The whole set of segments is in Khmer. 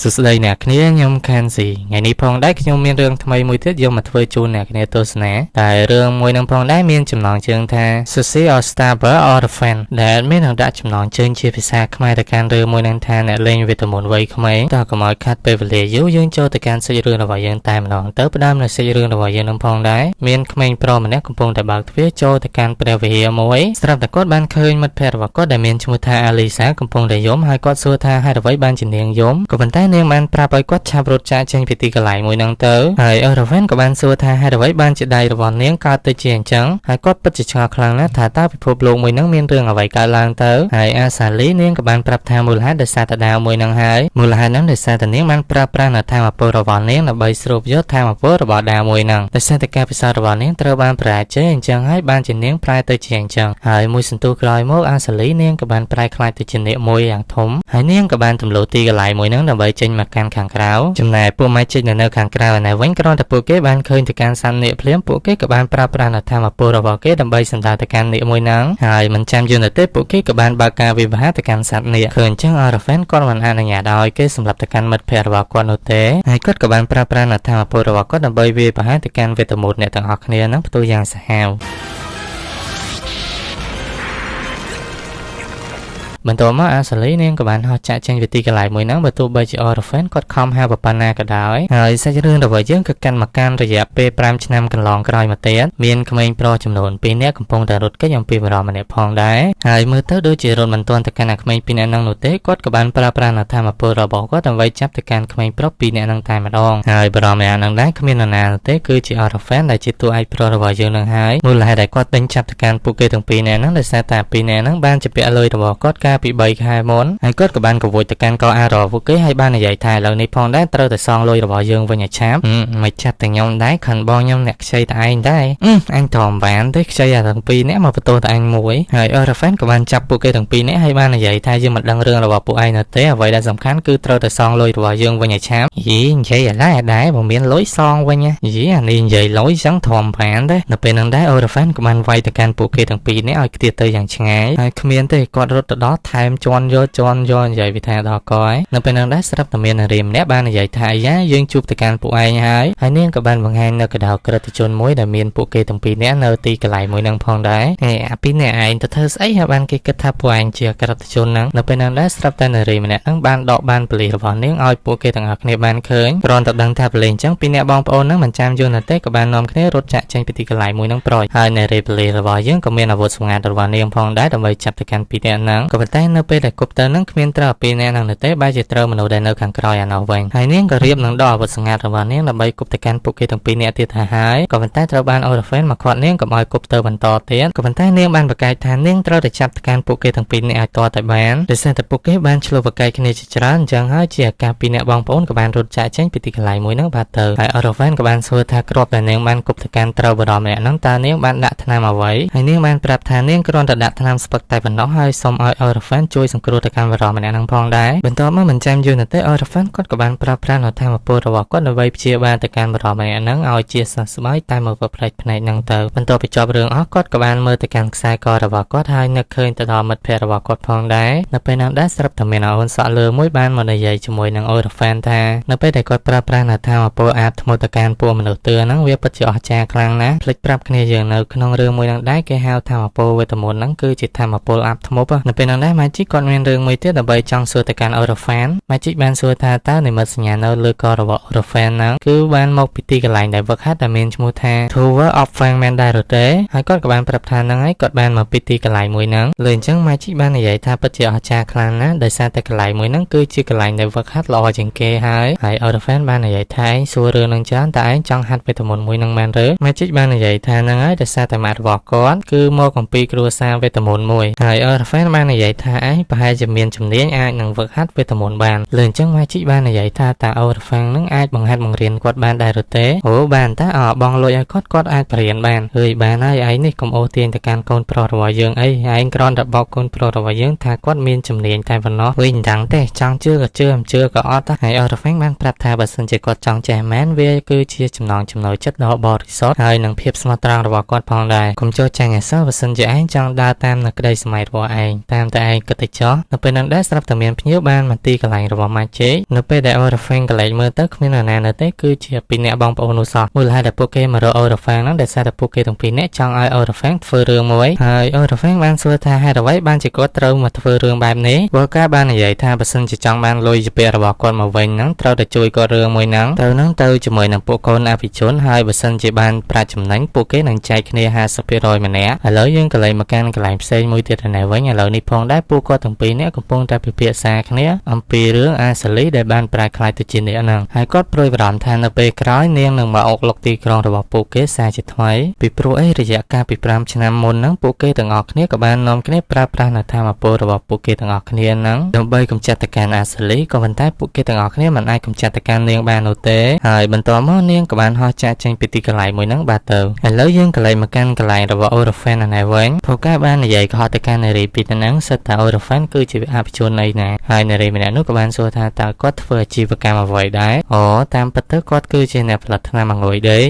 សួស្តីអ្នកគ្នាខ្ញុំខានស៊ីថ្ងៃនេះផងដែរខ្ញុំមានរឿងថ្មីមួយទៀតយកមកធ្វើជូនអ្នកគ្នាទស្សនាតែរឿងមួយនឹងផងដែរមានចំណងជើងថា Susie or Starber or the Fan ដែលមាននឹងដាក់ចំណងជើងជាភាសាខ្មែរទៅកាន់រឿងមួយនឹងថាអ្នកលេងវេទមន្តវ័យក្មេងតើកុំឲ្យខាត់ពេលវេលាយូរយើងចូលទៅកាន់សាច់រឿងរបស់យើងតែម្ដងទៅផ្ដើមនៅសាច់រឿងរបស់យើងនឹងផងដែរមានក្មេងប្រុសម្នាក់កំពុងតែបើកទ្វារចូលទៅកាន់ព្រះវិហារមួយស្រាប់តែគាត់បានឃើញមិត្តភក្តិរបស់គាត់ដែលមានឈ្មោះថា Alisa កំពុងតែយំហើយគាត់សួរថាហេតុអ្វីបានជានាងយំក៏ប៉ុន្តែនាងបានប្រាប់ឲ្យគាត់ឆាប់រត់ចាកចេញពីទីកន្លែងមួយហ្នឹងទៅហើយRavenក៏បានសួរថាហេតុអ្វីបានជាដៃរបស់នាងកើតទៅជាអញ្ចឹងហើយគាត់ពិតជាឆ្ងល់ខ្លាំងណាស់ថាតើពិភពលោកមួយហ្នឹងមានរឿងអ្វីកើតឡើងទៅហើយអាសាលីនាងក៏បានប្រាប់ថាមូលហេតុដោយសារតែដាវមួយហ្នឹងហើយមូលហេតុហ្នឹងដោយសារតែនាងបានប្រើប្រាស់នៅធម៌ពលរបស់នាងដើម្បីស្រូបយកធម៌ពលរបស់ដាវមួយហ្នឹងដោយសារតែការពិសោធន៍របស់នាងត្រូវបានប្រែចេះអញ្ចឹងហើយបានជានាងប្រែទៅជាអញ្ចឹងហើយមួយសន្ទុះក្រោយមកអាសាលីនាងក៏បានប្រែខ្លាចទៅជានាគមួយយ៉ាងធំហើយនាងក៏បានទម្លាក់ទីកន្លែងមួយហ្នឹងដើម្បីចេញមកកាន់ខាងក្រៅចំណែកពួក Magic នៅខាងក្រៅឯនេះវិញគ្រាន់តែពួកគេបានឃើញទៅកាន់សត្វនាគភ្លាមពួកគេក៏បានប្រើប្រាស់នៅធម៌ពលរបស់គេដើម្បីសម្ដៅទៅកាន់នាគមួយហ្នឹងហើយមិនចាំយូរនោះទេពួកគេក៏បានបើកការវិវត្តទៅកាន់សត្វនាគឃើញអញ្ចឹង Raven គាត់មិនអនុញ្ញាតឲ្យគេសម្លាប់ទៅកាន់មិត្តភក្តិរបស់គាត់នោះទេហើយគាត់ក៏បានប្រើប្រាស់នៅធម៌ពលរបស់គាត់ដើម្បីវាយប្រហារទៅកាន់វេទមន្តអ្នកទាំងអស់គ្នាហ្នឹងផ្ទុយយ៉ាងសាហាវបន្ទាប់មកអាសាលីនាងក៏បានហោះចាក់ចេញពីទីកន្លែងមួយហ្នឹងបើទោះបីជា Raven គាត់ខំហៅប៉ុណ្ណាក៏ដោយហើយសាច់រឿងរបស់យើងក៏កាន់មកកាន់រយៈពេល5ឆ្នាំកន្លងក្រោយមកទៀតមានក្មេងប្រុសចំនួន2នាក់កំពុងតែរត់គេចអំពីបរិម្នាក់ផងដែរហើយមើលទៅដូចជារត់មិនទាន់ទៅកាន់អាក្មេង2នាក់ហ្នឹងនោះទេគាត់ក៏បានប្រើប្រាស់នៅធម៌ពលរបស់គាត់ដើម្បីចាប់ទៅកាន់ក្មេងប្រុស2នាក់ហ្នឹងតែម្ដងហើយបរិម្នាក់ហ្នឹងដែរគ្មាននរណាទេគឺជា Raven ដែលជាតួឯកប្រុសរបស់យើងហ្នឹងហើយមូលហេតុដែលគាត់ដេញចាប់ទៅកាន់ពួកគេទាំង2នាក់ហ្នឹងដោយសារតែ2នាក់ហ្នឹងបានជាពាក់លុយរបស់គាត់ពី3ខែមុនហើយគាត់ក៏បានកវួយទៅកាន់កោអារ៉ពួកគេហើយបាននិយាយថាឥឡូវនេះផងដែរត្រូវតែសងលុយរបស់យើងវិញឲ្យឆាប់មិនចាប់តែខ្ញុំដែរខិនបងខ្ញុំអ្នកខ្ចីតែឯងដែរអញត្រមបានទេខ្ចីអាទាំងពីរនាក់មកបន្ទោសតែអញមួយហើយRavenក៏បានចាប់ពួកគេទាំងពីរនាក់ហើយបាននិយាយថាយើងមិនដឹងរឿងរបស់ពួកឯងនៅទេអ្វីដែលសំខាន់គឺត្រូវតែសងលុយរបស់យើងវិញឲ្យឆាប់យីនិយាយអាដែរបើមានលុយសងវិញយីអានេះនិយាយលុយចឹងត្រមបានទេនៅពេលហ្នឹងដែរRavenក៏បានវាយទៅកាន់ពួកគេទាំងពីរនាក់ឲ្យខ្ទាតទៅយ៉ាងឆ្ងាយហើយគ្មានទេគាត់រត់ទៅដល់ថែមជន់យកនិយាយវិធាដល់កយនៅពេលហ្នឹងដែរស្រាប់តែមាននារីម្នាក់បាននិយាយថាអាយ៉ាយើងជួបទៅកាន់ពួកឯងហើយនាងក៏បានបង្ហាញនៅកណ្ដាលក្រិតជនមួយដែលមានពួកគេទាំងពីរនាក់នៅទីកន្លែងមួយហ្នឹងផងដែរអាពីរនាក់ឯងទៅធ្វើស្អីហើយបានគេគិតថាពួកឯងជាក្រិតជនហ្នឹងនៅពេលហ្នឹងដែរស្រាប់តែនារីម្នាក់ហ្នឹងបានដកបានប៉ូលីសរបស់នាងឲ្យពួកគេទាំងអស់គ្នាបានឃើញគ្រាន់តែដឹងថាប៉ូលីសអញ្ចឹងពីរនាក់បងប្អូនហ្នឹងមិនចាំយូរណាស់ទេក៏បាននាំគ្នារត់ចាក់ចេញពីទីកន្លែងមួយហ្នឹងប្រយហើយនារីប៉ូលីសរបស់យើងក៏មានអាវុធសម្ងាត់របស់នាងផងដែរដើម្បីចាប់ទៅកាន់ពីរនាក់ហ្នឹងក៏ប៉ុន្តែនៅពេលដែលគប់ទៅហ្នឹងគ្មានត្រូវពីរនាក់ហ្នឹងទេបែរជាត្រូវមនុស្សដែលនៅខាងក្រោយអានោះវិញហើយនាងក៏រៀបនឹងដកអាវុធសម្ងាត់របស់នាងដើម្បីគប់ទៅកាន់ពួកគេទាំងពីរនាក់ទៀតហើយក៏ប៉ុន្តែត្រូវបាន Raven មកខាត់នាងកុំឲ្យគប់ទៅបន្តទៀតក៏ប៉ុន្តែនាងបានប្រកែកថានាងត្រូវតែចាប់ទៅកាន់ពួកគេទាំងពីរនាក់ឲ្យទាល់តែបានដោយសារតែពួកគេបានឆ្លុះប្រកែកគ្នាជាច្រើនអញ្ចឹងហើយជាឱកាសពីរនាក់បងប្អូនក៏បានរត់ចាក់ចេញពីទីកន្លែងមួយហ្នឹងបាទទៅហើយ Raven ក៏បានសួរថាគ្រាប់ដែលនាងបានគប់ទៅកាន់ត្រូវបរមម្នាក់ហ្នឹងតើនាងបានដាក់ថ្នាំអ្វីហើយនាងបានប្រាប់ថានាងគ្រាន់តែដាក់ថ្នាំស្ពឹកតែប៉ុណ្ណោះហើយសូមឲ្យ Raven ជួយសង្គ្រោះទៅកាន់បរមម្នាក់ហ្នឹងផងដែរបន្ទាប់មកមិនចាំយូរណាស់ទេRaven គាត់ក៏បានប្រើប្រាស់នៅធម៌ពលរបស់គាត់ដើម្បីព្យាបាលទៅកាន់បរិម្នាក់ហ្នឹងឲ្យជាសះស្បើយតែមកផ្លេចភ្នែកហ្នឹងទៅបន្ទាប់ពីចប់រឿងអស់គាត់ក៏បានមើលទៅកាន់ខ្សែករបស់គាត់ហើយនឹកឃើញទៅដល់មិត្តភក្តិរបស់គាត់ផងដែរនៅពេលហ្នឹងដែរស្រាប់តែមានអូនសក់លើមួយបានមកនិយាយជាមួយនឹងRavenថានៅពេលដែលគាត់ប្រើប្រាស់នៅធម៌ពលអាបធ្មត់ទៅកាន់ពួកមនុស្សទឿហ្នឹងវាពិតជាអស្ចារ្យខ្លាំងណាស់ភ្លេចប្រាប់គ្នាយើងនៅក្នុងរឿងមួយហ្នឹងដែរគេហៅធម៌ពលវេទមន្តហ្នឹងគឺជាធម៌ពលអាបធ្មត់នៅពេលហ្នឹងដែរ Magic គាត់មានរឿងមួយទៀតដើម្បីចង់សួរទៅកាន់Raven Magic បានសួរថាតើនិមិត្តសញ្ញានៅលើករបស់ Raven ហ្នឹងគឺបានមកពីទីកន្លែងដែលវឹកហាត់ដែលមានឈ្មោះថា Tower of Fang មែនដែរឬទេហើយគាត់ក៏បានប្រាប់ថាហ្នឹងហើយគាត់បានមកពីទីកន្លែងមួយហ្នឹងលើអញ្ចឹង Magic បាននិយាយថាពិតជាអស្ចារ្យខ្លាំងណាស់ដោយសារតែកន្លែងមួយហ្នឹងគឺជាកន្លែងដែលវឹកហាត់ល្អជាងគេហើយRaven បាននិយាយថាឯងសួររឿងហ្នឹងច្រើនតែឯងចង់ហាត់វេទមន្តមួយហ្នឹងមែនឬ Magic បាននិយាយថាហ្នឹងហើយដោយសារតែម៉ាក់របស់គាត់គឺមកអំពីគ្រួសារវេទមន្តមួយហើយRaven បាននិយាយថាឯងប្រហែលជាមានជំនាញអាចនឹងវឹកហាត់វេទមន្តបានលើអញ្ចឹង Magic បាននិយាយថាតើRaven នឹងអាចបង្ហាត់បង្រៀនគាត់បានដែរឬទេអូបានតើបងលុយឲ្យគាត់អាចបរៀនបានហើយបានហើយឯងនេះកុំអូសទាញទៅកាន់កូនប្រុសរបស់យើងអីឯងគ្រាន់តែបោកកូនប្រុសរបស់យើងថាគាត់មានជំនាញតែប៉ុណ្ណោះវិញមិនដឹងទេចង់ជឿក៏ជឿមិនជឿក៏អត់ហើយRaven បានប្រាប់ថាបើសិនជាគាត់ចង់ចេះមែនវាគឺជាចំណងចំណូលចិត្តដ៏បរិសុទ្ធហើយនឹងភាពស្មោះត្រង់របស់គាត់ផងដែរកុំចូលចាញ់អសោះបើសិនជាឯងចង់ដើរតាមនៅក្តីសម័យរបស់ឯងតាមតែឯ ឯងក៏ទៅចោះនៅពេលនឹងដែរស្រាប់តែមានភ្ញៀវបានមកទីកន្លែងរបស់ម៉ាជេនៅពេលដែលអូរ៉ាហ្វេងកន្លែងមើលទៅគ្មាននរណានៅទេគឺជាពីអ្នកបងប្អូននោះសោះមូលហេតុដែលពួកគេមករកអូរ៉ាហ្វេងហ្នឹងដែលសារតែពួកគេទាំងពីរនាក់ចង់ឲ្យអូរ៉ាហ្វេងធ្វើរឿងមួយហើយអូរ៉ាហ្វេងបានសួរថាហេតុអ្វីបានជាគាត់ត្រូវមកធ្វើរឿងបែបនេះវ៉លកាបាននិយាយថាបើសិនជាចង់បានលុយជាពាក្យរបស់គាត់មកវិញហ្នឹងត្រូវតែជួយគាត់រឿងមួយហ្នឹងទៅជាមួយនឹងពួកកូនអភិជនហើយបើសិនជាបានប្រាក់ចំណេញពួកគេនឹងចែកគ្នា50%ម្នាក់ឥឡូវយើងក៏លេងមកកាន់កន្លែងផ្សេងមួយទៀតនៅវិញឥឡូវនេះផងដែរពួកគាត់ទាំងពីរនាក់កំពុងតែពិភាក្សាគ្នាអំពីរឿងអាសាលីដែលបានប្រែក្លាយទៅជាអ្នកហ្នឹងហើយគាត់ព្រួយបារម្ភថានៅពេលក្រោយនាងនឹងមកអុកលុកទីក្រុងរបស់ពួកគេសារជាថ្មីពីព្រោះរយៈកាលពី5ឆ្នាំមុនហ្នឹងពួកគេទាំងអស់គ្នាក៏បាននាំគ្នាប្រើប្រាស់នៅធម៌ពលរបស់ពួកគេទាំងអស់គ្នាហ្នឹងដើម្បីកម្ចាត់ទៅកាន់អាសាលីក៏ប៉ុន្តែពួកគេទាំងអស់គ្នាមិនអាចកម្ចាត់ទៅកាន់នាងបាននោះទេហើយបន្ទាប់មកនាងក៏បានហោះចាកចេញពីទីកន្លែងមួយហ្នឹងបាទទៅឥឡូវយើងក៏លេងមកកាន់កន្លែងរបស់អូរ៉ាហ្វេននៅវិញពួកគេបាននិយាយខុសទៅកាន់នារីពីហ្នឹងសិតថាអូរ៉ាហ្វេនគឺជាអភិជនអីណាហើយនារីម្នាក់នោះក៏បានសួរថាតើគាត់ធ្វើអាជីវកម្មអ្វីដែរអូតាមពិតទៅគាត់គឺជាអ្នកផលិតថ្នាំអង្គុយដេក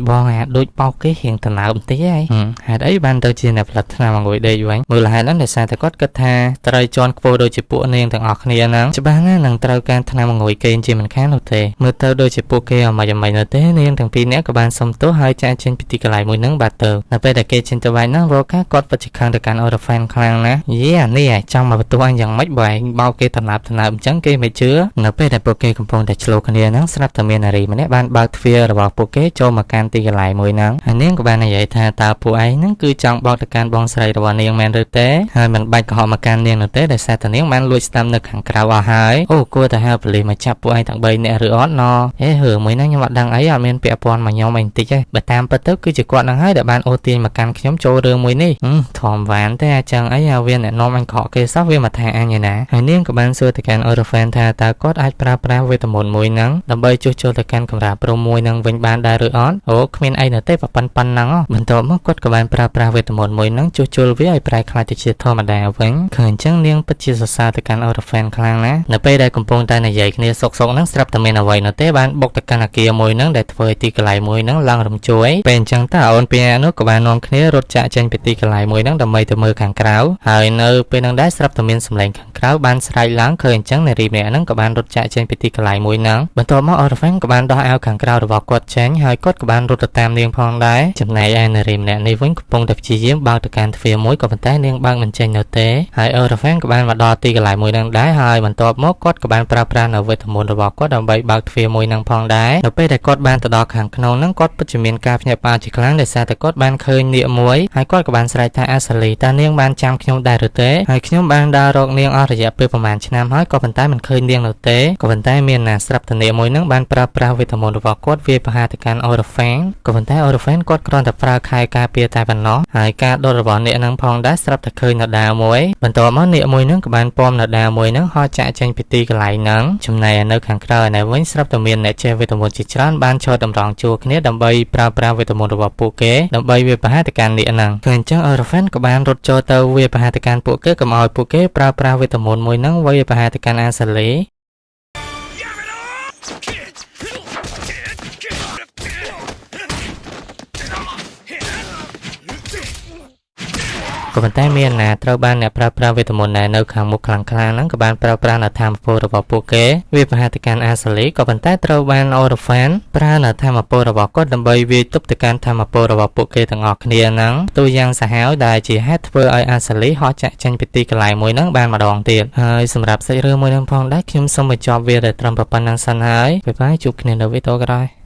បងអាចដូចបោកគេរៀងតណើបបន្តិចហើយហេតុអីបានទៅជាអ្នកផលិតថ្នាំអង្គុយដេកវិញមូលហេតុហ្នឹងដោយសារតែគាត់គិតថាត្រូវជន់ខ្ពស់ដូចជាពួកនាងទាំងអស់គ្នាហ្នឹងច្បាស់ណាស់នឹងត្រូវការថ្នាំអង្គុយគេជាមិនខាននោះទេមើលទៅដូចជាពួកគេអមិននៅទេនាងទាំងពីរនាក់ក៏បានសុំទោសហើយចាកចេញពីទីកន្លែងមួយហ្នឹងបាទទៅនៅពេលដែលគេចេញទៅវិញហ្នឹងវ៉លកាគាត់ពិតជាខឹងទៅកាន់អូរ៉ាហ្វេនខ្លាំងណាស់យេនេះចង់មកបន្ទោសអញយ៉ាងម៉េចបើឯងបោកគេតណើបអញ្ចឹងគេមិនជឿនៅពេលដែលពួកគេកំពុងតែឆ្លោះគ្នាហ្នឹងស្រាប់តែមាននារីម្នាក់បានបើកទ្វាររបស់ពួកគេចូលមកកាន់ទីកន្លែងមួយហ្នឹងហើយនាងក៏បាននិយាយថាតើពួកឯងហ្នឹងគឺចង់បោកទៅកាន់បងស្រីរបស់នាងមែនឬទេហើយមិនបាច់កុហកមកកាន់នាងនោះទេដោយសារតែនាងបានលួចស្ដាំនៅខាងក្រៅអស់ហើយអូគួរតែហៅប៉ូលីសមកចាប់ពួកឯងទាំង3នាក់ឬអត់ណរឿងមួយហ្នឹងខ្ញុំអត់ដឹងអីអត់មានពាក់ព័ន្ធមកខ្ញុំអីបន្តិចទេបើតាមពិតទៅគឺជាគាត់ហ្នឹងហើយដែលបានអូទាញមកកាន់ខ្ញុំចូលរឿងមួយនេះធំវ៉ានទេអញ្ចឹងអីវាអ្នកនាំអញខកគេសោះវាមកថាអញឯណាហើយនាងក៏បានសួរទៅកាន់អូរ៉ាហ្វេនថាតើគាត់អាចប្រើប្រាស់វេទមន្តមួយហ្នឹងដើម្បីជួសជុលទៅកាន់កម្រាលព្រំមួយហ្នឹងវិញបានដែរឬអត់អូគ្មានអីនៅទេប៉ុណ្ណឹងបន្ទាប់មកគាត់ក៏បានប្រើប្រាស់វេទមន្តមួយហ្នឹងជួសជុលវាឲ្យប្រែក្លាយទៅជាធម្មតាវិញឃើញអញ្ចឹងនាងពិតជាសរសើរទៅកាន់អូរ៉ាហ្វេនខ្លាំងណាស់នៅពេលដែលកំពុងតែនិយាយគ្នាសុកហ្នឹងស្រាប់តែមានអ្វីនៅទេបានបុកទៅកាន់អគារមួយហ្នឹងដែលធ្វើឲ្យទីកន្លែងមួយហ្នឹងឡើងរំជួយពេលអញ្ចឹងតើអូនពីនោះក៏បាននាំគ្នារត់ចាក់ចេញពីទីកន្លែងមួយហ្នឹងដើម្បីទៅមើលខាងក្រៅហើយនៅពេលហ្នឹងដែរស្រាប់តែមានសម្លេងខាងក្រៅបានស្រែកឡើងឃើញអញ្ចឹងនារីម្នាក់ហ្នឹងក៏បានរត់ចាក់ចេញពីទីកន្លែងមួយហ្នឹងបន្ទាប់មកអូរ៉ាហ្វេនក៏បានដោះអាវខាងក្រៅរបស់គាត់ចេញហើយគាត់ក៏បានរត់ទៅតាមនាងផងដែរចំណែកឯនារីម្នាក់នេះវិញកំពុងតែព្យាយាមបើកទៅកាន់ទ្វារមួយក៏ប៉ុន្តែនាងបើកមិនចេញនៅទេហើយអូរ៉ាហ្វេនក៏បានមកដល់ទីកន្លែងមួយហ្នឹងដែរហើយបន្ទាប់មកគាត់ក៏បានប្រើប្រាស់នៅវេទមន្តរបស់គាត់ដើម្បីបើកទ្វារមួយហ្នឹងផងដែរនៅពេលដែលគាត់បានទៅដល់ខាងក្នុងហ្នឹងគាត់ពិតជាមានការភ្ញាក់ផ្អើលជាខ្លាំងដោយសារតែគាត់បានឃើញនាគមួយហើយគាត់ក៏បានស្រែកថាអាសាលីតើនាងបានចាំខ្ញុំដែរឬទេហើយខ្ញុំបានដើររកនាងអស់រយៈពេលប្រហែលឆ្នាំហើយក៏ប៉ុន្តែមិនឃើញនាងនៅទេក៏ប៉ុន្តែមានណាស្រាប់តែនាគមួយហ្នឹងបានប្រើប្រាស់វេទមន្តរបស់គាត់វាប្រហារទៅកាន់អូរ៉ាហ្វេនក៏ប៉ុន្តែអូរ៉ាហ្វេនគាត់គ្រាន់តែប្រើខែការពារតែប៉ុណ្ណោះហើយការដុតរបស់នាគហ្នឹងផងដែរស្រាប់តែឃើញនរដាមួយបន្ទាប់មកនាគមួយហ្នឹងក៏បានពំនរដាមួយហ្នឹងហោះចាក់ចេញពីទីកន្លែងហ្នឹងចំណែកនៅខាងក្រៅឯវិញស្រាប់តែមានអ្នកចេះវេទមន្តជាច្រើនបានឈរតម្រង់ជួរគ្នាដើម្បីប្រើប្រាស់វេទមន្តរបស់ពួកគេដើម្បីវាប្រហារទៅកាន់នាគហ្នឹងគឺអញ្ចឹងអូរ៉ាហ្វេនក៏បានរត់ចូលទៅវាប្រហារទៅកាន់ពួកគេកុំឲ្យពួកគេប្រើប្រាស់វេទមន្តមួយហ្នឹងវាប្រហារទៅកាន់អាសាលីក៏ប៉ុន្តែមានណាត្រូវបានអ្នកប្រើប្រាស់វេទមន្តនៅខាងមុខខ្លាំងហ្នឹងក៏បានប្រើប្រាស់នៅធម៌ពលរបស់ពួកគេវាប្រហារទៅកាន់អាសាលីក៏ប៉ុន្តែត្រូវបានអូរ៉ាហ្វេនប្រើនៅធម៌ពលរបស់គាត់ដើម្បីវាយទប់ទៅកាន់ធម៌ពលរបស់ពួកគេទាំងអស់គ្នាហ្នឹងទូយ៉ាងសាហាវដែលជាហេតុធ្វើឲ្យអាសាលីហោះចាក់ចេញពីទីកន្លែងមួយហ្នឹងបានម្ដងទៀតហើយសម្រាប់សាច់រឿងមួយហ្នឹងផងដែរខ្ញុំសូមបញ្ចប់វាតែត្រឹមប៉ុណ្្នឹងសិនហើយបាយបាយជួបគ្នានៅវីដេអូក្រោយ